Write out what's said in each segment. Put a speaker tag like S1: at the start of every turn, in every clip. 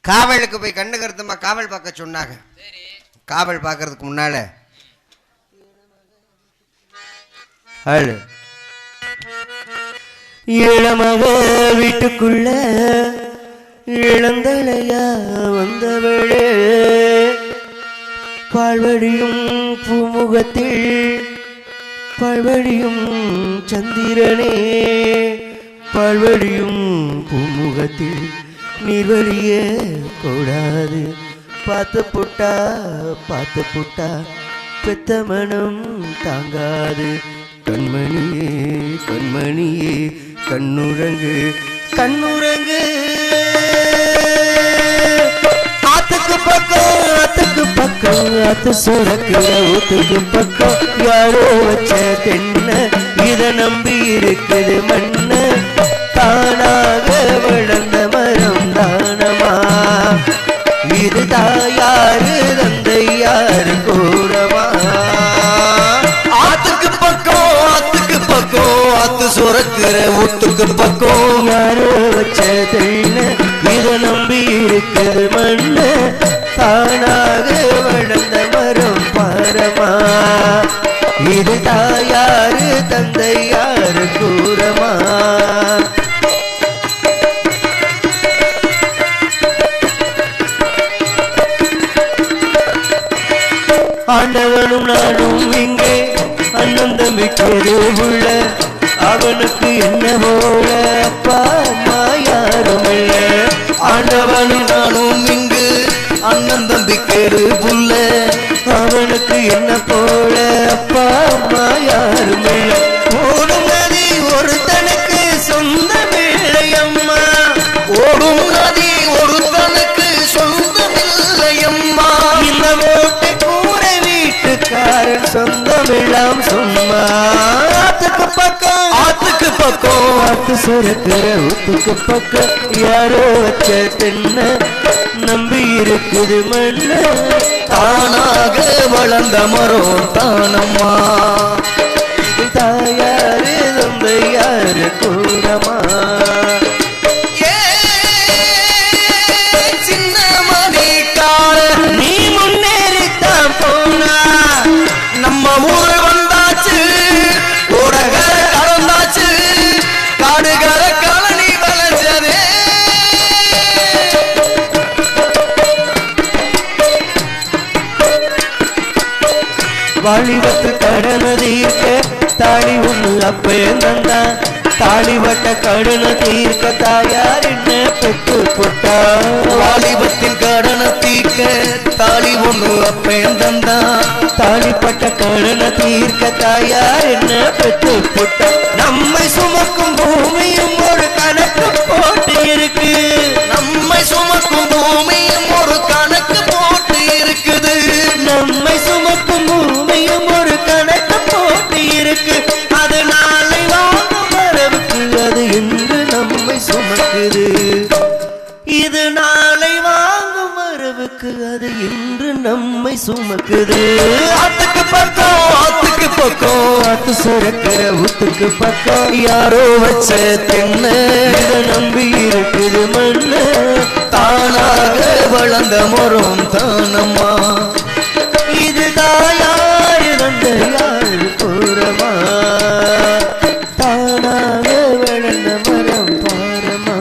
S1: காவலுக்கு போய் கண்ணு கருத்துமா காவல் பார்க்க சொன்னாங்க. காவல் பார்க்கறதுக்கு முன்னால
S2: இளமக வீட்டுக்குள்ள இளந்தலையா வந்தவளே, பால்வடியும் பூமுகத்தில் பால்வடியும் சந்திரனே, பால்வடியும் பூமுகத்தில் நீர்வழிய கூடாது, பார்த்து புட்டா பெத்த மனம் தாங்காது. கண்மணியே கண்மணியே கண்ணுறங்கு கண்ணுறங்கு. ஆத்துக்கு பக்கம் ஆத்து சுரக்கிற ஊத்துக்கு பக்கம் யாரோ வச்ச தென்ன இத நம்பி இருக்குது மண்ண, தானாக வளர்ந்த மரம் தானமா இது தாயாரு தந்தையாரு கூடமா. ஆத்துக்கு பக்கம் ஆத்து சுரக்கிற ஊத்துக்கு பக்கம் யாரோ வச்ச தென்ன இத நம்பி இருக்குது மண்ண, தானாக வளர்ந்த மரம் பாரமா இது தாயாரு தந்தையாரு கூறமா. ஆண்டவனும் நானும் இங்கே அண்ணன் தம்பிக்கொரு உள்ள, அவனுக்கு என்ன போல அப்பா அம்மா யாரும் இல்ல. ஆண்டவனும் நானும் இங்கு அண்ணன் தம்பிக்கொரு புள்ள, அவனுக்கு என்ன போல அப்பா அம்மா யாரும் இல்ல. ஓடும் நதி ஒருத்தனுக்கு சொந்தமில்லையம்மா, ஓடும் நதி ஒருத்தனுக்கு சொந்தமில்லையம்மா. இந்த ஓட்டை கூரை வீட்டுக்காரன் சொந்தமில்லாம் சும்மா. ஆத்துக்கு பக்கம் ஆத்து சுரக்கிற ஊத்துக்கு பக்கம் யாரோ வச்ச தென்ன நம்பி இருக்குது மண்ண, தானாக வளர்ந்த மரம் தானம்மா இது தாயாரு தந்தையாரு கூடமா. சின்ன மணி கால நீ முன்னேறித்தான் போனா, நம்ம ஊர் வந்தாச்சு ஊடகர கலந்தாச்சு, காடுகர கலனி வளர்ச்சதே. வாலிபத்து கடனை தீர்க்க தாலி ஒண்ணு அப்பன் தந்தா, தாலிபட்ட கடனை தீர்க்க தாயார் என்ன பெற்று போட்டா. வாலிபத்தின் கடனை தீர்க்க தாலி ஒண்ணு அப்பன் தந்தா, தாலிப்பட்ட கடனை தீர்க்க தாயார் என்ன பெற்று போட்டா. நம்மை சுமக்கும் பூமியும் ஒரு கணக்கு போட்டு இருக்கு, நம்மை சுமக்கும் பூமியும் ஒரு கணக்கு போட்டு இருக்குது, நம்மை சுமக்கும் பூமியும் ஒரு கணக்கு போட்டு இருக்கு. அது நாளை வாங்கும் வரவுக்கு அது இன்று நம்மை சுமக்குது, இது நாளை வாங்கும் வரவுக்கு அது இன்று நம்மை சுமக்குது. ஆத்துக்கு பக்கம் ஆத்து சுரக்கிற ஊத்துக்கு பக்கம் யாரோ வச்ச தென்ன இத நம்பி இருக்குது மண்ண, தானாக வளர்ந்த மரம் தானம்மா இது தாயாரு தந்தையாரு கூறமா, தானாக வளர்ந்த மரம் பாரமா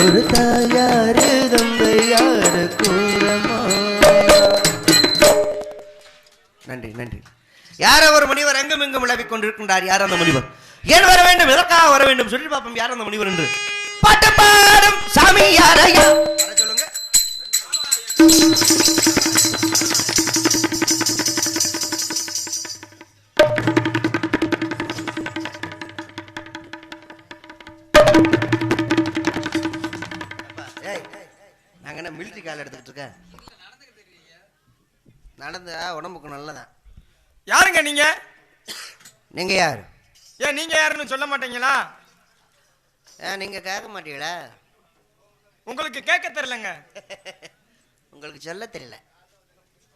S2: ஒரு தாயாரு தந்தையாரு கூறமா. நன்றி நன்றி. யார் அவர் முனிவர் எங்கும் எங்கும் விளவிக் கொண்டிருக்கின்றார்? யார் அந்த முனிவர்? ஏன் வர வேண்டும், எதற்காக வர வேண்டும் சொல்லி பார்ப்போம் யார் அந்த முனிவர் என்று. பாட்டு பாடும் சாமி யாரையா சொல்லுங்க. நாங்க என்ன மிலிட்டரி கால் எடுத்துக்கிட்டு இருக்க, நடந்து உடம்புக்கு நல்லதான்.
S3: யாருங்க நீங்க?
S2: நீங்க யாரு?
S3: ஏன் நீங்க யாருன்னு சொல்ல மாட்டீங்களா?
S2: நீங்க கேட்க மாட்டீங்களா?
S3: உங்களுக்கு கேட்க தெரியலங்க.
S2: உங்களுக்கு சொல்ல தெரியல.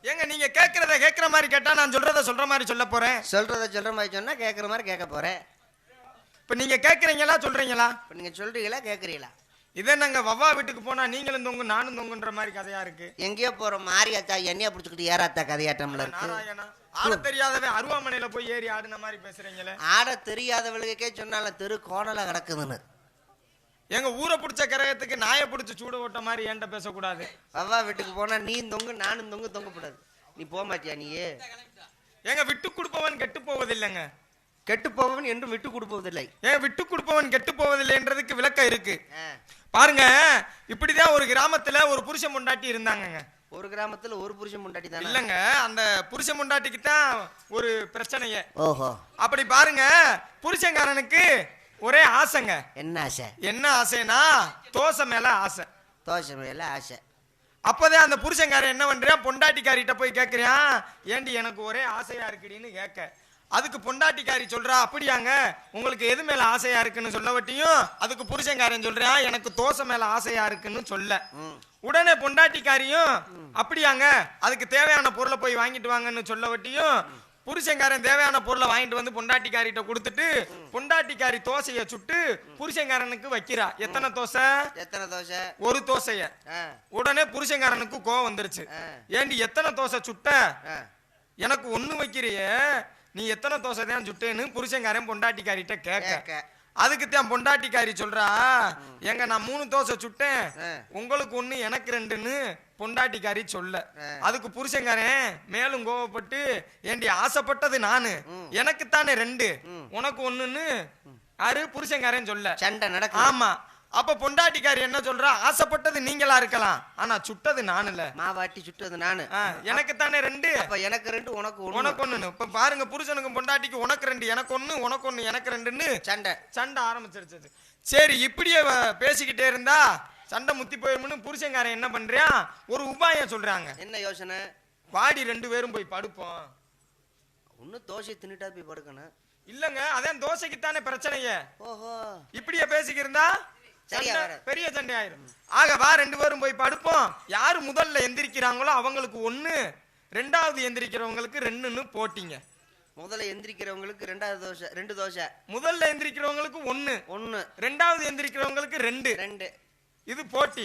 S3: ஏங்க நீங்க கேட்கறத கேட்கற மாதிரி கேட்டா நான் சொல்றத சொல்ற மாதிரி சொல்ல போறேன்.
S2: சொல்றத சொல்ற மாதிரி சொன்னா கேட்கற மாதிரி கேட்க போறேன்.
S3: இப்ப நீங்க கேட்கறீங்களா சொல்றீங்களா?
S2: இப்ப நீங்க சொல்றீங்களா கேட்கறீங்களா?
S3: இதே நாங்க வவ்வா வீட்டுக்கு போனா நீங்களும் தொங்கு நானும் தொங்குன்ற மாதிரி கதையா இருக்கு.
S2: எங்கேயோ போறோம் மாரியாத்தா எண்ணெய புடிச்சுக்கிட்டு ஏறாத்தா கதையாட்டம்ல இருக்கு.
S3: நாராயணா ஆட தெரியாதவன் அருவாமனையில போய் ஏறி ஆடுன மாதிரி பேசுறீங்களே.
S2: ஆட தெரியாதவளுக்கே சொன்னால தெரு கோணல கிடக்குதுன்னு.
S3: எங்க ஊரை பிடிச்ச கிரகத்துக்கு நாயை பிடிச்சி சூட ஓட்ட மாதிரி என்கிட்ட பேசக்கூடாது.
S2: வவ்வா வீட்டுக்கு போனா நீ தொங்கு நானும் தொங்கு தொங்கப்படாது. நீ போக மாட்டியா நீயே?
S3: எங்க விட்டு கொடுப்பவன் கெட்டு போவதில்லைங்க.
S2: கெட்டு போவன் என்றும் விட்டு கொடுப்பதில்லை.
S3: ஏன் விட்டு கொடுப்பவன் கெட்டு போவதில்லைன்றதுக்கு விளக்கம் இருக்கு. பாருங்க, இப்படிதான் ஒரு கிராமத்துல ஒரு புருஷன் பொண்டாட்டி இருந்தாங்கங்க.
S2: ஒரு கிராமத்துல ஒரு புருஷன் பொண்டாட்டி தானே?
S3: இல்லங்க, அந்த புருஷன் பொண்டாட்டிக்கு தான் ஒரு பிரச்சனையே.
S2: ஓஹோ.
S3: அப்படி பாருங்க, புருஷன்காரனுக்கு ஒரே ஆசைங்க.
S2: என்ன ஆசை?
S3: என்ன ஆசைனா தோசை மேல ஆசை.
S2: தோசை மேல ஆசை.
S3: அப்பதான் அந்த புருஷன்காரன் என்ன பண்றான், பொண்டாட்டிக்காரிட்ட போய் கேட்கறான், ஏண்டி எனக்கு ஒரே ஆசையா இருக்குடின்னு கேட்க. அதுக்கு பொண்டாட்டிக்காரி சொல்றா, அப்படியாங்க உங்களுக்கு எது மேல ஆசையா இருக்குன்னு சொல்லவட்டியும் அதுக்கு புருஷன்காரன் சொல்றான், எனக்கு தோசை மேல ஆசையா இருக்குன்னு சொல்ல. உடனே பொண்டாட்டிக்காரியும் அப்படியாங்க அதுக்கு தேவையான பொருளை போய் வாங்கிட்டு வாங்கன்னு சொல்லவட்டியும் புருஷன்காரன் தேவையான பொருளை வாங்கிட்டு வந்து பொண்டாட்டிக்காரிட்ட கொடுத்துட்டு பொண்டாட்டிக்காரி தோசைய சுட்டு புருஷன்காரனுக்கு வைக்கிறா. எத்தனை தோசை?
S2: எத்தனை தோசை?
S3: ஒரு தோசைய. உடனே புருஷன்காரனுக்கு கோவம் வந்துருச்சு, ஏண்டி எத்தனை தோசை சுட்ட, எனக்கு ஒண்ணு வைக்கிறியே, நீ எத்தனை தோசை தான் சுட்டேன்னு புருஷன்காரன் பொண்டாட்டிக்காரிட்ட கேட்க. அதுக்கு தான் பொண்டாட்டிக்காரி சொல்றா, எங்க நான் 3 தோசை சுட்டேன், உங்களுக்கு 1 எனக்கு 2ன்னு பொண்டாட்டிக்காரி சொல்ல. அதுக்கு புருஷன்காரன் மேலும் கோவப்பட்டு, ஏண்டி ஆசைப்பட்டது நானு, எனக்கு தானே 2 உனக்கு 1ன்னு யாரு புருஷன்காரன் சொல்ல.
S2: சண்டை நடக்கும்.
S3: ஆமா. அப்ப பொண்டாட்டிக்காரி என்ன சொல்றா, ஆசைப்பட்டது நீங்களா இருக்கலாம், ஆனா சுட்டது நானுல,
S2: மாவாட்டி சுட்டது நானு,
S3: எனக்கு தானே 2.
S2: அப்ப எனக்கு 2 உனக்கு 1.
S3: உனக்கு 1. இப்ப பாருங்க, புருஷனுக்கும் பொண்டாட்டிக்கு உனக்கு 2 எனக்கு 1 உனக்கு 1 எனக்கு 2ன்னு சண்டை ஆரம்பிச்சிருச்சு. சரி, இப்படியே பேசிக்கிட்டே இருந்தா சண்டை முத்தி போயிரும்னு புருஷன்காரன் என்ன பண்றான், ஒரு உபாயம் சொல்றாங்க.
S2: என்ன யோசனை?
S3: வாடி 2 பேரும் போய் படுப்போம்.
S2: ஒன்னும் தோசை தின்னுட்டா போய் படுக்கணும்.
S3: இல்லங்க, அதான் தோசைக்கு தானே பிரச்சனையே.
S2: ஓஹோ.
S3: இப்படியே பேசிக்கிருந்தா பெரிய சண்டை ஆயிரும். ஆக வா 2 பேரும் போய் படுப்போம். யாரு முதல்ல எந்திரிக்கிறாங்களோ அவங்களுக்கு 1, 2வது எந்திரிக்கிறவங்களுக்கு 2ன்னு போட்டிங்க.
S2: முதல்ல எந்திரிக்கிறவங்களுக்கு 2வது தோசை, 2 தோசை.
S3: முதல்ல எந்திரிக்கிறவங்களுக்கு 1, 2வது எந்திரிக்கிறவங்களுக்கு 2. இது போட்டி.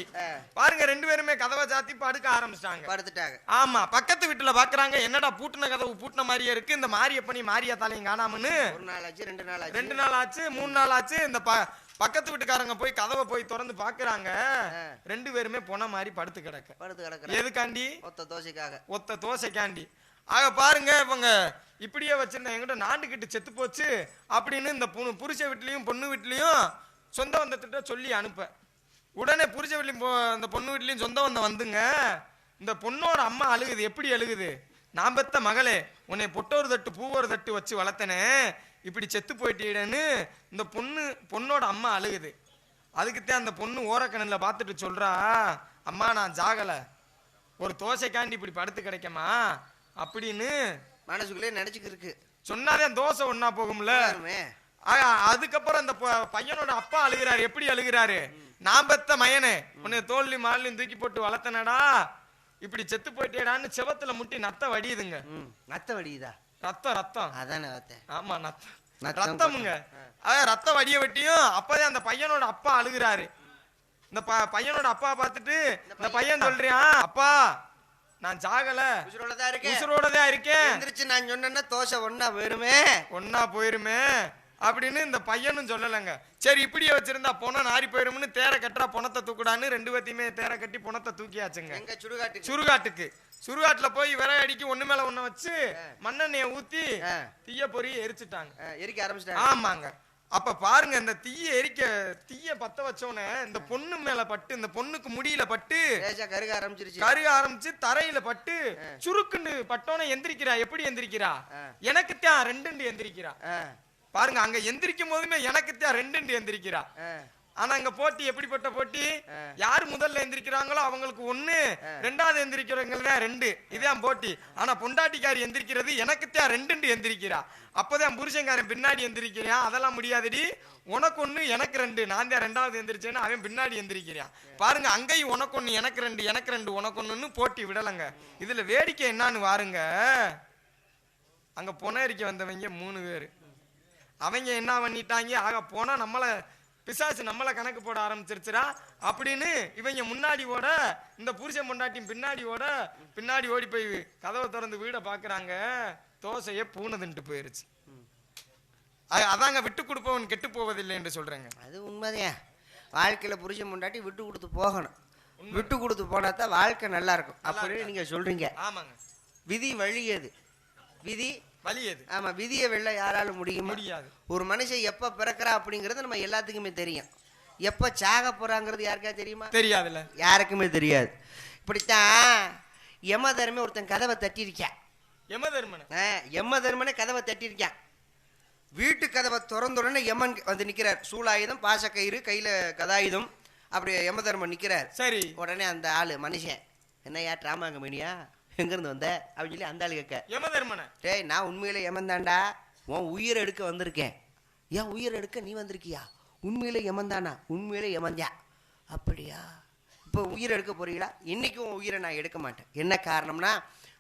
S3: பாருங்க, 2 பேருமே கதவை சாத்தி படுக்க ஆரம்பிச்சிட்டாங்க, படுத்துட்டாங்க. ஆமா. பக்கத்து வீட்டுல பாக்குறாங்க, என்னடா பூட்டின கதவு பூட்டின மாதிரியே இருக்கு, இந்த மாரியப்பனி மாரியாத்தாலையும் காணாமன்னு. 1 நாள் ஆச்சு, 2 நாள் ஆச்சு, 2 நாள் ஆச்சு, 3 நாள் ஆச்சு. இந்த பக்கத்து வீட்டுக்காரங்க போய் கதவை போய் திறந்து பாக்குறாங்க, 2 பேருமே போன மாதிரி படுத்து கிடக்க. எதுக்காண்டி? ஒத்த தோசைக்காண்டி. ஆக பாருங்க, இவங்க இப்படியே வச்சிருந்த எங்கிட்ட நாண்டுகிட்டு செத்து போச்சு அப்படின்னு இந்த புருஷ வீட்லயும் பொண்ணு வீட்லயும் சொந்த வந்தத்திட்ட சொல்லி அனுப்ப. உடனே புருஷ வீட்லயும் அந்த பொண்ணு வீட்லயும் சொந்த வந்த வந்துங்க. இந்த பொண்ணோட அம்மா அழுகுது. எப்படி அழுகுது, நான் பெத்த மகளே, உன்னை பொட்டோரு தட்டு பூவோரு தட்டு வச்சு வளர்த்தனே, இப்படி செத்து போயிட்டேன்னு இந்த பொண்ணோட அம்மா அழுகுது. அதுக்குத்தான் அந்த பொண்ணு ஓரக்கண்ணில் பார்த்துட்டு சொல்றா, அம்மா நான் ஜாகல, ஒரு தோசைக்காண்டி இப்படி படுத்து கிடைக்குமா அப்படின்னு மனசுக்குள்ளே நினைச்சுக்கிருக்கு. சொன்னாதே தோசை ஒன்னா போகும்ல. அதுக்கப்புறம் அந்த பையனோட அப்பா அழுகிறாரு. எப்படி அழுகிறாரு, நான் பெத்த மயனே, உன்னை தோல்லையும் மாலையும் தூக்கி போட்டு வளர்த்தனடா, இப்படி செத்து போயிட்டேடான்னு செவத்துல முட்டி நத்த வடியுதுங்க.
S2: நத்த வடியுதா? ரத்தம் அதானே.
S3: ஆமா, ரத்தமுங்க. ரத்த வடிய வெட்டியும் அப்பதான் அந்த பையனோட அப்பா அழுகிறாரு. இந்த பையனோட அப்பா பார்த்துட்டு இந்த பையன் சொல்றான், அப்பா நான் ஜாகல, உசுரோடதான் இருக்கேன், நான் சொன்னேன்னா தோசை ஒன்னா போயிருமே அப்படின்னு இந்த பையனும் சொல்லலைங்க. சரி, இப்படியே வச்சிருந்தா பொணம் நாரி போயிரும்னு தேரை கட்டுறா, பொணத்தை தூக்குடான்னு 2 பேத்தையுமே தேரை கட்டி பொணத்தை தூக்கியாச்சுங்க. சுடுகாட்டுல போய் விறகு அடிக்கி 1 மேல 1 வச்சு மண்ணெண்ணெய ஊத்தி தீய பொறி எரிச்சுட்டாங்க, எரிக்க ஆரம்பிச்சிட்டாங்க. ஆமாங்க. அப்ப பாருங்க, இந்த தீய பத்த வச்சோன்னே இந்த பொண்ணு மேல பட்டு, இந்த பொண்ணுக்கு முடியில பட்டு கருக ஆரம்பிச்சு தரையில பட்டு சுருக்குண்டு பட்டோன்னு எந்திரிக்கிறா. எப்படி எந்திரிக்கிறா, எனக்கு தான் 2 எந்திரிக்கிறா. பாருங்க, அங்க எந்திரிக்கும் போதுமே எனக்கு தான் 2 எந்திரிக்கிறா. ஆனா அங்க போட்டி எப்படிப்பட்ட போட்டி, யாரு முதல்ல எந்திரிக்கிறாங்களோ அவங்களுக்கு 1, 2வது எந்திரிக்கிறவங்களுக்கு 2. இதான் போட்டி. ஆனா பொண்டாட்டிக்காரி எந்திரிக்கிறது எனக்கு தான் 2 எந்திரிக்கிறா. அப்பதான் புருஷன்காரன் பின்னாடி எந்திரிக்கிறான். அதெல்லாம் முடியாதுடி, உனக்கு 1 எனக்கு 2, நான் தான் 2வது எந்திரிச்சேன்னு அவன் பின்னாடி எந்திரிக்கிறான். பாருங்க, அங்கேயும் உனக்கு 1 எனக்கு 2 உனக்கு 1ன்னு போட்டி விடலங்க. இதுல வேடிக்கை என்னன்னு பாருங்க, அங்க பொணரிக்க வந்தவங்க 3 பேரு. அவங்க என்ன பண்ணிட்டாங்க, ஆக போனா நம்மள பிசாசு நம்மள கணக்கு போட ஆரம்பிச்சிருச்சுடா அப்படின்னு இவங்க முன்னாடி ஓட, இந்த புருஷன் பொண்டாட்டியும் பின்னாடி ஓடி போய் கதவை திறந்து வீட பாக்குறாங்க. தோசைய பூனதுன்ட்டு போயிருச்சு. அதாங்க விட்டு கொடுப்பவன் கெட்டு போவதில்லை என்று சொல்றேங்க.
S2: அது உண்மைதான். வாழ்க்கையில புருஷன் பொண்டாட்டி விட்டு கொடுத்து போகணும். விட்டு கொடுத்து போனா தான் வாழ்க்கை நல்லா இருக்கும் அப்படின்னு நீங்க சொல்றீங்க.
S3: ஆமாங்க.
S2: விதி வழியது, விதி
S3: வலியது.
S2: ஆமா, விதியை வெல்ல யாராலும்
S3: முடியாது.
S2: ஒரு மனுஷன் எப்ப பிறக்கிறா அப்படிங்கறது நம்ம எல்லாத்துக்குமே தெரியும். எப்ப சாக போறாங்கிறது யாருக்கா தெரியுமா?
S3: தெரியாதுல்ல,
S2: யாருக்குமே தெரியாது. இப்படித்தான் யம தர்மன் ஒருத்தன் கதவை தட்டியிருக்கான். யம தர்மனே கதவை தட்டியிருக்கான். வீட்டு கதவை திறந்துடனே யமன் வந்து நிக்கிறார். சூலாயுதம், பாசக்கயிறு, கையில கதாயுதம், அப்படி யம தர்மன் நிக்கிறார்.
S3: சரி.
S2: உடனே அந்த ஆளு மனுஷன், என்னையா டிராமாங்க மணியா, எங்க இருந்து வந்த அப்படின்னு சொல்லி அந்த ஆளு கேட்க,
S3: யமதர்மன,
S2: டேய் நான் உண்மையிலே யமன் தான்டா, உன் உயிர் எடுக்க வந்திருக்கேன். ஏன் உயிர் எடுக்க நீ வந்திருக்கியா? உண்மையிலே யமன் தானா? உண்மையிலே யமன் தான். அப்படியா, இப்போ உயிர் எடுக்க போறீங்களா? இன்னைக்கு உன் உயிரை நான் எடுக்க மாட்டேன். என்ன காரணம்னா,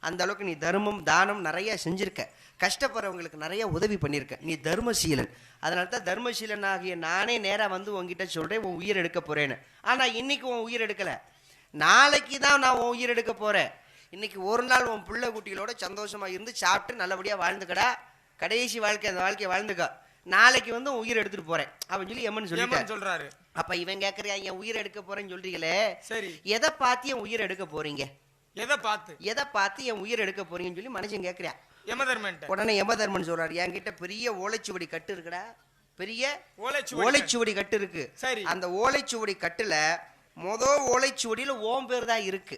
S2: அந்த அளவுக்கு நீ தர்மம் தானம் நிறைய செஞ்சிருக்க, கஷ்டப்படுறவங்களுக்கு நிறைய உதவி பண்ணியிருக்க, நீ தர்மசீலன். அதனால தான் தர்மசீலன் ஆகிய நானே நேராக வந்து உங்ககிட்ட சொல்றேன் உன் உயிர் எடுக்க போறேன்னு. ஆனா இன்னைக்கு உன் உயிர் எடுக்கல, நாளைக்கு தான் நான் உன் உயிர் எடுக்க போறேன். இன்னைக்கு ஒரு நாள் உன் பிள்ளை குட்டிகளோட சந்தோஷமா இருந்து சாப்பிட்டு நல்லபடியா வாழ்ந்துக்கடா, கடைசி வாழ்க்கை அந்த வாழ்க்கையை வாழ்ந்துக்க, நாளைக்கு வந்து உயிர் எடுத்துட்டு போறேன் அப்படின்னு சொல்லி யமன் சொல்றாரு. அப்ப இவன் கேக்குறியா, என் உயிர் எடுக்க போறேன்னு சொல்றீங்களே, சரி எதை பார்த்து என் உயிர் எடுக்க போறீங்க? எதை பார்த்து என் உயிர் எடுக்க போறீங்கன்னு சொல்லி மனுஷன் கேக்குறியா யமதர்மன். உடனே யமதர்மன் சொல்றாரு, என்கிட்ட பெரிய ஓலைச்சுவடி கட்டு இருக்குடா, பெரிய ஓலைச்சுவடி கட்டு இருக்கு. அந்த ஓலைச்சுவடி கட்டுல ஓலைச்சுவடியில ஓம் பேர் தான் இருக்கு,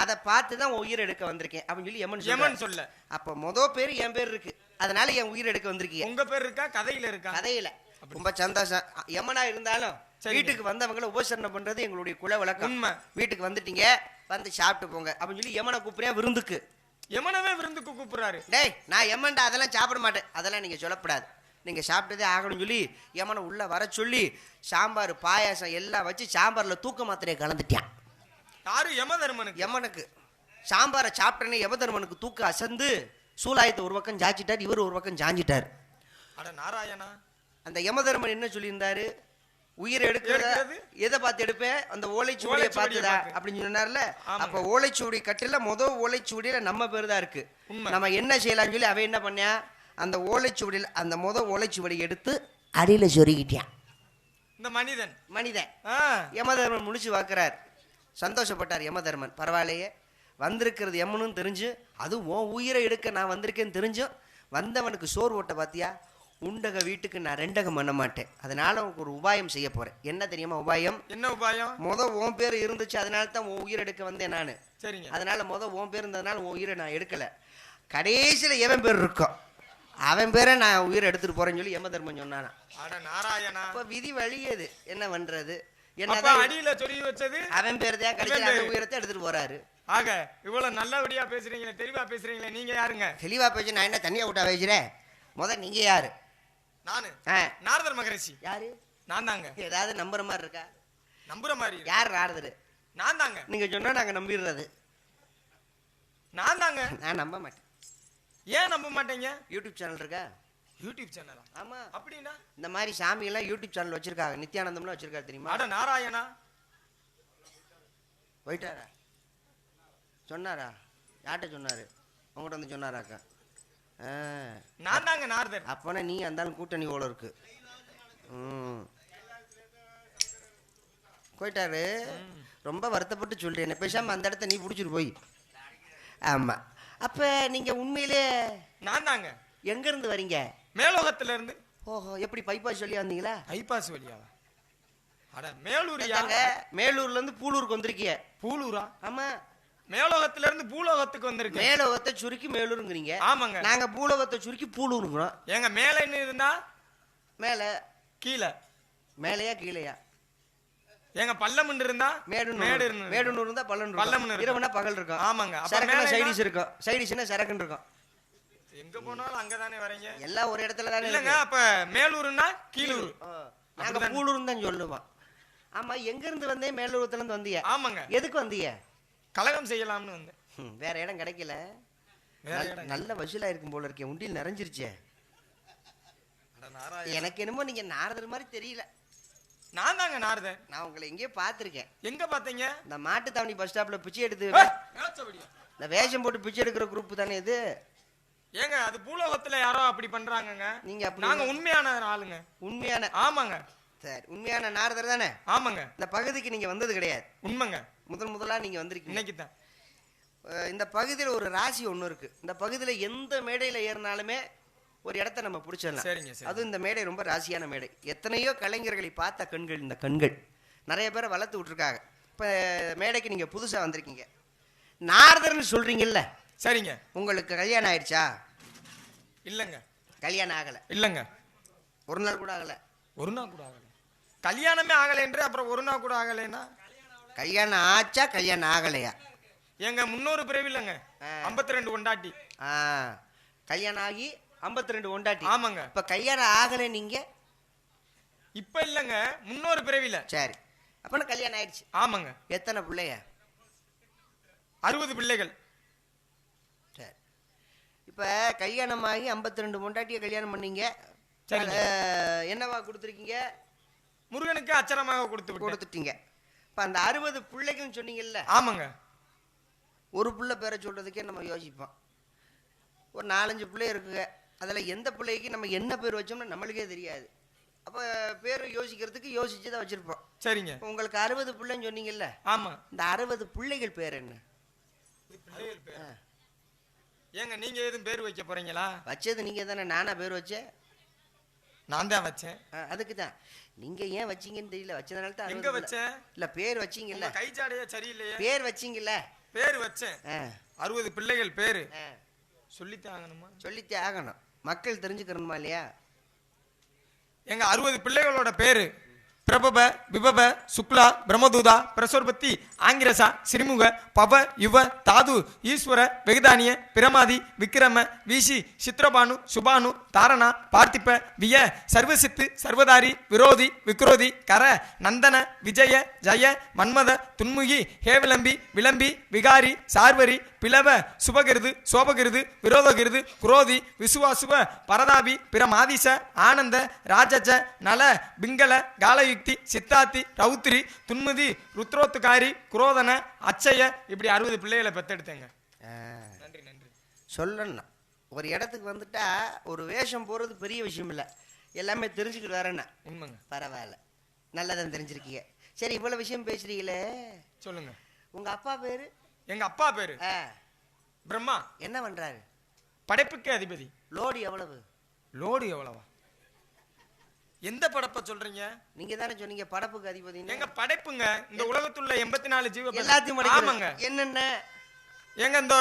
S2: அதை பார்த்துதான் உயிர் எடுக்க வந்திருக்கேன் அப்படின்னு சொல்லி யமன் சொல்ல. அப்ப பேர் என் பேர் இருக்கு, அதனால என் உயிர் எடுக்க வந்திருக்கீங்க.
S3: உங்க பேர் இருக்கா? கதையில இருக்கா?
S2: கதையில. ரொம்ப சந்தோஷம். யமனா இருந்தாலும் வீட்டுக்கு வந்தவங்களை உபசரணை பண்றது எங்களுடைய குல வழக்கம். வீட்டுக்கு வந்துட்டீங்க, வந்து சாப்பிட்டு போங்க அப்படின்னு சொல்லி யமனை கூப்பிடுறேன் விருந்துக்கு.
S3: யமனவே விருந்துக்கு கூப்பிடுறாரு.
S2: டேய் நான் யமன்டா, அதெல்லாம் சாப்பிட மாட்டேன், அதெல்லாம் நீங்க சொல்லப்படாது, நீங்க சாப்பிட்டதே ஆகணும்னு சொல்லி யமனை உள்ள வர சொல்லி சாம்பார் பாயாசம் எல்லாம் வச்சு சாம்பார்ல தூக்க மாத்திரையை கலந்துட்டான்.
S3: யாரு? யமதர்மனுக்கு.
S2: யமனுக்கு சாம்பாரை சாப்பிட்டனே யமதர்மனுக்கு தூக்க அசந்து சூலாயத்தை ஒரு பக்கம் சாச்சிட்டார், இவர் ஒரு பக்கம் சாஞ்சிட்டார்.
S3: அட நாராயணா.
S2: அந்த யமதர்மன் என்ன சொல்லியிருந்தாரு, உயிரை எடுக்கிறது எதை பார்த்து எடுப்பேன், அந்த ஓலைச்சுவடியை பார்த்துதா அப்படின்னு சொன்னார்ல. அப்ப ஓலைச்சுவடி கட்டில ஓலைச்சுவடியில நம்ம பேர் தான் இருக்கு, நம்ம என்ன செய்யலாம்னு சொல்லி அவன் என்ன பண்ணா, அந்த ஓலைச்சுவடியில் அந்த ஓலைச்சுவடியை எடுத்து அடியில சொருகிட்டான்.
S3: இந்த மனிதன்
S2: யமதர்மன் முடிச்சு பார்க்கிறார், சந்தோஷப்பட்டார் யமதர்மன். பரவாயில்லையே, வந்திருக்கிறது யமனும் தெரிஞ்சு, அது உன் உயிரை எடுக்க நான் வந்திருக்கேன்னு தெரிஞ்சும் வந்தவனுக்கு சோறு ஓட்ட பாத்தியா, உண்டக வீட்டுக்கு நான் ரெண்டகம் பண்ண மாட்டேன், அதனால உனக்கு ஒரு உபாயம் செய்ய போறேன். என்ன தெரியுமா உபாயம்?
S3: என்ன உபாயம்?
S2: உன் பேர் இருந்துச்சு, அதனால தான் உன் உயிர் எடுக்க வந்தேன் நானு. சரிங்க. அதனால உன் பேர் இருந்ததுனால உன் உயிரை நான் எடுக்கல, கடைசியில எவன் பேர் இருக்கும் அவன் பேரை நான் உயிரை எடுத்துட்டு போறேன்னு சொல்லி யமதர்மன் சொன்னானா.
S3: நாராயணா.
S2: இப்ப விதி வழியது, என்ன பண்றது?
S3: அடியில சொல்லி வச்சது
S2: அவன் பேர் தான், கடைசியில உயிரத்தை எடுத்துட்டு போறாரு.
S3: ஆக இவ்வளவு நல்லபடியா பேசுறீங்களே, தெளிவா பேசுறீங்களே, நீங்க யாருங்க?
S2: தெளிவா பேச நான் என்ன தனியா விட்டா பேசுறேன்? நீங்க யாரு?
S3: நானு நாரதர் மகரிஷி.
S2: யாரு?
S3: நான் தாங்க.
S2: ஏதாவது நம்புற மாதிரி இருக்கா?
S3: நம்புற மாதிரி.
S2: யார் நாரதர்?
S3: நான் தாங்க.
S2: நீங்க சொன்னா நாங்க நம்பிடுறது.
S3: நான் தாங்க.
S2: நான் நம்ப மாட்டேன்.
S3: ஏன் நம்ப மாட்டேங்க?
S2: யூடியூப் சேனல் இருக்கா?
S3: யூடியூப் சேனலா? ஆமா. அப்படின்னா
S2: இந்த மாதிரி சாமி எல்லாம் யூடியூப் சேனல் வச்சிருக்காங்க, நித்யானந்தம்லாம் வச்சிருக்காரு தெரியுமா?
S3: அட நாராயணா.
S2: போயிட்டாரா? சொன்னாரா? யார்கிட்ட சொன்னாரு? உங்ககிட்ட வந்து சொன்னாராக்கா?
S3: நான் தாங்க நாரதர்.
S2: அப்பனா நீ அந்தாலும் கூட்டணி ஓல இருக்கு. போயிட்டாரு. ரொம்ப வருத்தப்பட்டு சொல்றேன், பேசாம அந்த இடத்த நீ புடிச்சிட்டு போய். ஆமா. அப்ப நீங்க உண்மையிலே?
S3: நான் தாங்க.
S2: எங்க இருந்து வரீங்க?
S3: மேலோகத்துல இருந்து.
S2: ஓஹோ, எப்படி பைபாஸ் வழியா வந்தீங்களா?
S3: பைபாஸ் வழியாவா? அட மேலூரியா?
S2: மேலூர்ல இருந்து பூலூருக்கு வந்திருக்கீங்க.
S3: பூலூரா?
S2: ஆமா.
S3: மேலோகத்துல இருந்து பூலோகத்துக்கு வந்திருக்கு.
S2: மேலோகத்தை சுருக்கி மேலூருங்கிறீங்க.
S3: ஆமாங்க.
S2: நாங்க பூலோகத்தை சுருக்கி பூலூருங்கிறோம்.
S3: எங்க மேல என்ன இருந்தா? மேல. கீழே. மேலையா கீழையா? எங்க பள்ளம் இருந்தா மேடு இருந்தா பள்ளம் இரவுனா பகல் இருக்கும். ஆமாங்க. சரக்கு சைடிஸ் இருக்கும். சைடிஸ்னா சரக்குன்னு இருக்கும். எங்க போனாலும் அங்கதானே வரீங்க, எல்லாம் ஒரு இடத்துல தானே இல்லங்க. அப்ப மேலூர்னா கீழூர், நாங்க பூலூர் தான் சொல்லுவோம். ஆமா. எங்க இருந்து வந்தே? மேலூர்ல இருந்து வந்தீங்க. ஆமாங்க. எதுக்கு வந்தீங்க? கலகம் செய்யலாம்னு வந்தேன். வேற இடம் கிடைக்கல, நல்ல வசூலா இருக்கும் போல இருக்கே, உண்டியில் நிறைஞ்சிருச்சே. எனக்கு என்னமோ நீங்க நாரதர் மாதிரி தெரியல. நான் தாங்க நாரதன்.
S2: நான் உங்களை எங்கேயோ பார்த்திருக்கேன்.
S3: எங்க பாத்தீங்க?
S2: இந்த மாட்டு தாவணி பஸ் ஸ்டாப்ல பிச்சை எடுத்து
S3: ஏச்சபடியா?
S2: இந்த வேஷம் போட்டு பிச்சை எடுக்கிற குரூப் தானே இது?
S3: ஏங்க அது பூலோகத்துல யாரோ அப்படி பண்றாங்கங்க.
S2: நீங்க அப்படி
S3: நாங்க உண்மையான ஆளுங்க.
S2: உண்மையான?
S3: ஆமாங்க.
S2: சரி, உண்மையான நாரதர் தானே?
S3: ஆமாங்க.
S2: இந்த பகுதிக்கு நீங்க வந்தது கிடையாது?
S3: உண்மைங்க.
S2: முதலா நீங்க வந்திருக்கீங்க.
S3: இன்னைக்கு தான்.
S2: இந்த பகுதியில் ஒரு ராசி ஒண்ணு இருக்கு. இந்த பகுதியில எந்த மேடையில ஏறினாலுமே ஒரு இடத்த நம்ம பிடிச்சிடலாம்.
S3: சரிங்க சரி.
S2: அதுவும் இந்த மேடை ரொம்ப ராசியான மேடை. எத்தனையோ கலைஞர்களை பார்த்த கண்கள் இந்த கண்கள். நிறைய பேரை வளர்த்து விட்டுருக்காங்க. இப்ப மேடைக்கு நீங்க புதுசா வந்திருக்கீங்க. நாரதர்னு சொல்றீங்கல்ல?
S3: சரிங்க.
S2: உங்களுக்கு கல்யாணம் ஆயிடுச்சா?
S3: இல்லங்க.
S2: கல்யாணம் ஆகல?
S3: இல்லங்க.
S2: ஒரு நாள் கூட ஆகல?
S3: ஒரு நாள் கூட ஆகல. கல்யாணமே ஆகல என்று அப்புறம் ஒரு நாள் கூட ஆகலைன்னா
S2: கல்யாணம் ஆச்சா கல்யாணம் ஆகலையா?
S3: எங்க முன்னோரு பிறவிலங்க 52 கொண்டாட்டி.
S2: கல்யாணம் ஆகி 52 கொண்டாட்டி.
S3: ஆமாங்க.
S2: இப்ப கல்யாணம் ஆகல நீங்க?
S3: இப்ப இல்லங்க, முன்னோரு பிறவில.
S2: சரி, அப்ப கல்யாணம் ஆயிடுச்சு.
S3: ஆமாங்க.
S2: எத்தனை பிள்ளைய?
S3: 60 பிள்ளைகள்.
S2: சரி, இப்ப கல்யாணம் ஆகி 52 கொண்டாட்டிய கல்யாணம் பண்ணீங்க. என்னவா கொடுத்துருக்கீங்க?
S3: முருகனுக்கு அச்சரமாக கொடுத்துட்டீங்க.
S2: இப்ப அந்த 60 பிள்ளைகள் சொன்னீங்கல்ல?
S3: ஆமாங்க.
S2: ஒரு பிள்ளை பேரை சொல்றதுக்கே நம்ம யோசிப்போம். ஒரு 4-5 பிள்ளை இருக்குங்க. அதில் எந்த பிள்ளைக்கு நம்ம என்ன பேர் வச்சோம்னா நம்மளுக்கே தெரியாது. அப்போ பேர் யோசிக்கிறதுக்கு யோசிச்சு தான் வச்சிருப்போம்.
S3: சரிங்க.
S2: உங்களுக்கு 60 பிள்ளைன்னு சொன்னீங்கல்ல?
S3: ஆமா.
S2: இந்த 60 பிள்ளைகள் பேர் என்ன?
S3: ஏங்க நீங்க எதுவும் பேர் வைக்க போறீங்களா?
S2: வச்சது நீங்க தானே. நானா பேர் வச்சேன்?
S3: நான் தான் வச்சேன்.
S2: அதுக்கு தான். நீங்க ஏன் வச்சீங்கன்னு தெரியல. வச்சதுனால தான்.
S3: எங்க வச்சேன்?
S2: இல்ல, பேர் வச்சீங்கல்ல?
S3: கை ஜாடையே சரியில்லையே.
S2: பேர் வச்சீங்கல்ல?
S3: பேர் வச்சேன். 60 பிள்ளைகள் பேரு சொல்லித்தான் ஆகணுமா?
S2: சொல்லித்தே ஆகணும். மக்கள் தெரிஞ்சுக்கணுமா இல்லையா?
S3: எங்க 60 பிள்ளைகளோட பேரு பிரபப, விபப, சுக்லா, பிரம்மதூதா, பிரசோர்பத்தி, ஆங்கிரசா, சிறுமுக, பவ, யுவ, தாது, ஈஸ்வர, வெகுதானிய, பிரமாதி, விக்ரம, வீசி, சித்ரபானு, சுபானு, தாரணா, பார்த்திப, விய, சர்வசித்து, சர்வதாரி, விரோதி, விக்ரோதி, கர, நந்தன, விஜய, ஜய, மன்மத, துன்முகி, ஹேவிளம்பி, விளம்பி, விகாரி, சார்வரி, பிளவ, சுபகிருது, சோபகிருது, விரோதகிருது, குரோதி, விசுவாசுவ, பரதாபி, பிரமாதிச, ஆனந்த, ராஜஜ, நல, பிங்கள, காலயுக்தி, சித்தாத்தி, ரௌத்ரி, துன்மதி, ருத்ரோத்துக்காரி, குரோதன, அச்சய, இப்படி 60 பிள்ளைகளை பெத்தெடுத்தேங்க. நன்றி நன்றி.
S2: சொல்லணும். ஒரு இடத்துக்கு வந்துட்டா ஒரு வேஷம் போறது பெரிய விஷயம் இல்லை. எல்லாமே தெரிஞ்சுக்கிட்டு வரேன்னா.
S3: உண்மைங்க.
S2: பரவாயில்ல, நல்லதான் தெரிஞ்சிருக்கீங்க. சரி, இவ்வளவு விஷயம் பேசுறீங்களே,
S3: சொல்லுங்க.
S2: உங்க அப்பா பேரு?
S3: எங்க அப்பா பேரு பிரம்மா.
S2: என்ன பண்றாரு?
S3: படைப்புக்கு அதிபதி.
S2: லோடு எவ்வளவு?
S3: லோடு எவ்வளவா? எந்த படைப்ப சொல்றீங்க?
S2: நீங்க தானே சொன்னீங்க படைப்புக்கு அதிபதி.
S3: எங்க படைப்புங்க இந்த உலகத்துள்ள 84 ஜீவ
S2: எல்லாத்தையும். ஆமாங்க. என்னென்ன?
S3: எங்க இந்த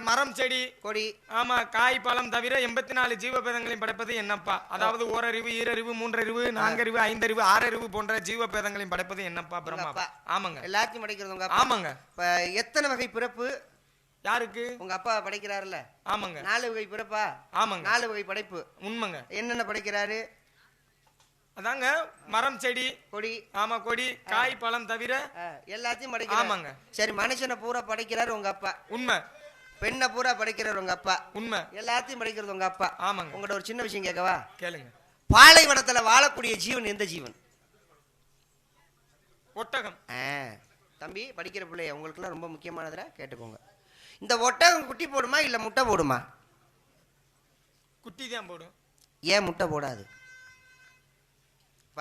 S3: மரம், செடி,
S2: கொடி,
S3: ஆமா, காய், பழம் தவிர 84 ஜீவபேதங்களையும் படைப்பது என்னப்பா? அதாவது ஓரறிவு, ஈரறிவு, மூன்றறிவு, நான்கறிவு, ஐந்தறிவு, ஆறறிவு போன்ற ஜீவபேதங்களையும் படைப்பது என்னப்பா? பிரம்மா. ஆமாங்க.
S2: எல்லாத்தையும் படைக்கிறது உங்க அப்பா.
S3: ஆமாங்க.
S2: இப்ப எத்தனை வகை பிறப்பு
S3: யாருக்கு?
S2: உங்க அப்பா படைக்கிறாருல்ல?
S3: ஆமாங்க.
S2: 4 வகை பிறப்பா?
S3: ஆமாங்க.
S2: 4 வகை படைப்பு.
S3: உண்மைங்க.
S2: என்னென்ன படைக்கிறாரு?
S3: அதாங்க மரம், செடி,
S2: கொடி.
S3: ஆமா, கொடி, காய், பழம் தவிர
S2: எல்லாத்தையும் படைக்கிறாரு.
S3: ஆமாங்க.
S2: சரி, மனுஷனை பூரா படைக்கிறாரு உங்க அப்பா.
S3: உண்மை.
S2: பெண்ணை பூரா படைக்கிறாரு உங்க அப்பா.
S3: உண்மை.
S2: எல்லாத்தையும் படைக்கிறது உங்க அப்பா.
S3: ஆமாங்க.
S2: உங்கள்ட்ட ஒரு சின்ன விஷயம் கேட்கவா?
S3: கேளுங்க.
S2: பாலைவனத்துல வாழக்கூடிய ஜீவன் எந்த ஜீவன்?
S3: ஒட்டகம்.
S2: தம்பி, படிக்கிற பிள்ளைய உங்களுக்குலாம் ரொம்ப முக்கியமானதுல கேட்டுக்கோங்க. இந்த ஒட்டகம் குட்டி போடுமா இல்ல முட்டை போடுமா?
S3: குட்டி தான் போடும்.
S2: ஏன் முட்டை போடாது?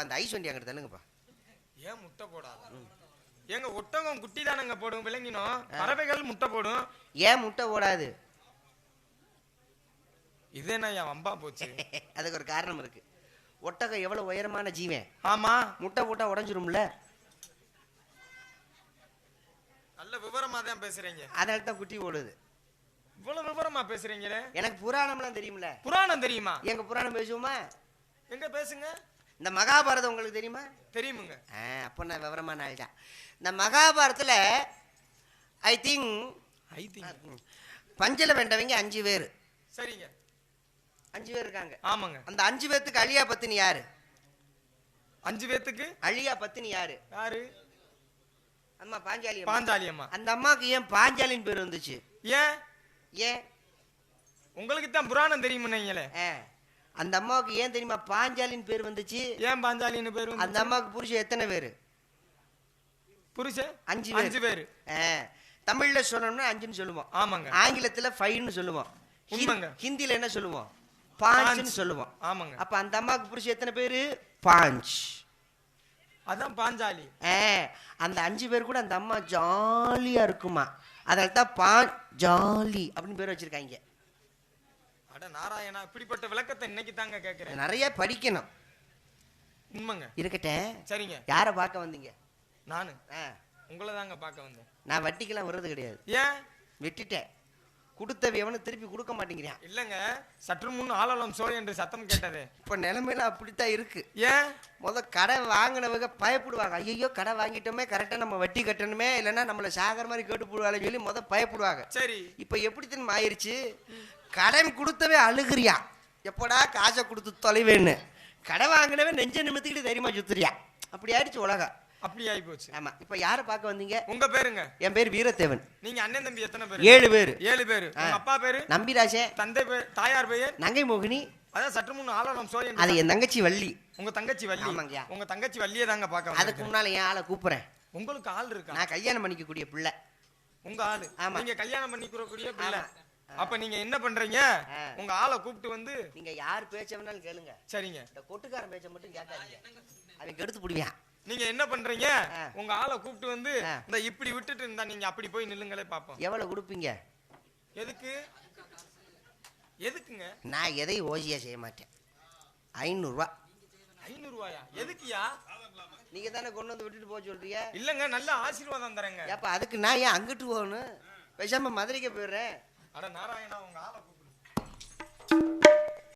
S2: அந்த ஐஸ் வண்டி அங்கிட்ட தள்ளுங்கப்பா.
S3: ஏன் முட்டை போடாது? ஏங்க ஒட்டகம் குட்டி தானங்க போடும், விளங்கினோம். பறவைகள் முட்டை போடும்.
S2: ஏன் முட்டை போடாது?
S3: இது என்ன என் வம்பா போச்சு?
S2: அதுக்கு ஒரு காரணம் இருக்கு. ஒட்டகம் எவ்வளவு உயரமான ஜீவன்.
S3: ஆமா.
S2: முட்டை போட்டா உடைஞ்சிரும்ல.
S3: நல்ல விவரமா தான் பேசுறீங்க.
S2: அதனால தான் குட்டி போடுது.
S3: இவ்வளவு விவரமா பேசுறீங்களே.
S2: எனக்கு புராணம்லாம் தெரியும்ல.
S3: புராணம் தெரியுமா?
S2: எங்க புராணம் பேசுவோமா?
S3: எங்க பேசுங்க.
S2: இந்த மகாபாரதம் உங்களுக்கு தெரியுமா?
S3: தெரியுமுங்க.
S2: அப்ப நான் விவரமான ஆள் தான். இந்த மகாபாரதத்துல ஐ திங்க் பஞ்சல வேண்டவங்க 5 பேர்.
S3: சரிங்க.
S2: 5 பேர் இருக்காங்க.
S3: ஆமாங்க.
S2: அந்த 5 பேத்துக்கு அழியா பத்தினி யாரு?
S3: 5 பேத்துக்கு
S2: அழியா பத்தினி யாரு?
S3: யாரு?
S2: அம்மா பாஞ்சாலி.
S3: பாஞ்சாலி அம்மா.
S2: அந்த அம்மாக்கு ஏன் பாஞ்சாலின்னு பேர் வந்துச்சு?
S3: ஏன்?
S2: ஏன்?
S3: உங்களுக்கு தான் புராணம் தெரியுமுன்னீங்களே.
S1: அந்த அம்மாவுக்கு ஏன் தெரியுமா பாஞ்சாலின்னு பேர் வந்துச்சு?
S3: ஏன் பாஞ்சாலின்னு பேர்?
S1: அந்த அம்மாவுக்கு புருஷன் எத்தனை பேரு?
S3: புருஷன்
S1: 5 பேரு. தமிழ்ல சொன்னோம்னா 5ன்னு சொல்லுவோம்.
S3: ஆமாங்க.
S1: ஆங்கிலத்துல 5ன்னு சொல்லுவோம்.
S3: உண்மைங்க.
S1: ஹிந்தில என்ன சொல்லுவோம்? 5ன்னு சொல்லுவோம்.
S3: ஆமாங்க.
S1: அப்ப அந்த அம்மாவுக்கு புருஷன் எத்தனை பேரு? 5.
S3: அதான் பாஞ்சாலி.
S1: அந்த 5 பேர் கூட அந்த அம்மா ஜாலியா இருக்குமா, அதனால தான் பாஞ்சாலி அப்படின்னு பேர் வச்சிருக்காங்க.
S3: அட நாராயணா, இப்படிப்பட்ட விளக்கத்தை இன்னைக்கு தாங்க கேட்கிறேன்.
S1: நிறைய படிக்கணும்.
S3: உண்மைங்க.
S1: இருக்கட்டும்.
S3: சரிங்க.
S1: யாரை பார்க்க வந்தீங்க?
S3: நானு உங்களை தாங்க பார்க்க வந்தேன்.
S1: நான் வட்டிக்கெல்லாம் வர்றது கிடையாது.
S3: ஏன்?
S1: வெட்டிட்டேன். கொடுத்த எவனும் திருப்பி கொடுக்க மாட்டேங்கிறான்.
S3: இல்லங்க, சற்று முன் ஆளலம் சோழ என்று சத்தம் கேட்டது.
S1: இப்ப நிலைமையில அப்படித்தான் இருக்கு.
S3: ஏன்?
S1: கடை வாங்கினவங்க பயப்படுவாங்க. ஐயோ கடை வாங்கிட்டோமே, கரெக்டா நம்ம வட்டி கட்டணுமே, இல்லைன்னா நம்மள சாகர மாதிரி கேட்டு போடுவாங்கன்னு சொல்லி பயப்படுவாங்க.
S3: சரி.
S1: இப்ப எப்படி தெரியுமா ஆயிருச்சு? கடன் கொடுத்தவே அழுகுறியா, எப்படா காசை கொடுத்து தொலைவேன்னு. கடை வாங்கினவே நெஞ்ச நிமித்திக்கிட்டு தைரியமா சுத்துறியா. அப்படி ஆயிடுச்சு உலகம்.
S3: அப்படி ஆகி போச்சு.
S1: ஆமா. இப்ப யாரை பார்க்க வந்தீங்க?
S3: உங்க பேருங்க?
S1: என் பேர் வீரத்தேவன்.
S3: நீங்க அண்ணன் தம்பி எத்தனை பேர்?
S1: 7 பேர்.
S3: 7 பேர். உங்க அப்பா பேரு?
S1: நம்பிராஜன்.
S3: தந்தை பேர்? தாயார் பேர்?
S1: நங்கை மோகினி.
S3: அதான் சற்று முன் ஆளலம் சோழ.
S1: அது என் தங்கச்சி வள்ளி.
S3: உங்க தங்கச்சி வள்ளி?
S1: ஆமாங்கய்யா.
S3: உங்க தங்கச்சி வள்ளியே தாங்க பார்க்க வந்தேன்.
S1: அதுக்கு முன்னால என் ஆளை கூப்பிடுறேன்.
S3: உங்களுக்கு ஆள் இருக்கா?
S1: நான் கல்யாணம் பண்ணிக்க கூடிய பிள்ளை.
S3: உங்க ஆளு?
S1: ஆமா.
S3: நீங்க கல்யாணம் பண்ணிக்கிறக்கூடிய பிள்ளை. அப்ப நீங்க என்ன பண்றீங்க? உங்க ஆளை கூப்பிட்டு வந்து
S1: நீங்க யார் பேச்ச வேணாலும் கேளுங்க.
S3: சரிங்க.
S1: இந்த கொட்டுக்காரன் பேச்ச மட்டும் கேட்காதீங்க, அவன் கெடுத்து புடுவான்.
S3: நீங்க என்ன பண்றீங்க? உங்க ஆளை கூப்பிட்டு வந்து இந்த இப்படி விட்டுட்டு இருந்தா நீங்க அப்படி போய் நில்லுங்களே பாப்போம்.
S1: எவ்வளவு கொடுப்பீங்க?
S3: எதுக்கு? எதுக்குங்க?
S1: நான் எதையும் ஓசியா செய்ய மாட்டேன். 500 ரூபாய்.
S3: 500 ரூபாயா? எதுக்குயா?
S1: நீங்க தானே கொண்டு வந்து விட்டுட்டு போக சொல்றீங்க.
S3: இல்லங்க, நல்ல ஆசீர்வாதம் தரேங்க.
S1: அப்ப அதுக்கு நான் ஏன் அங்கிட்டு போகணும்? பேசாம மதுரைக்கு போயிடுறேன்.
S3: அட நாராயணா, உங்க ஆளை கூப்பிடு.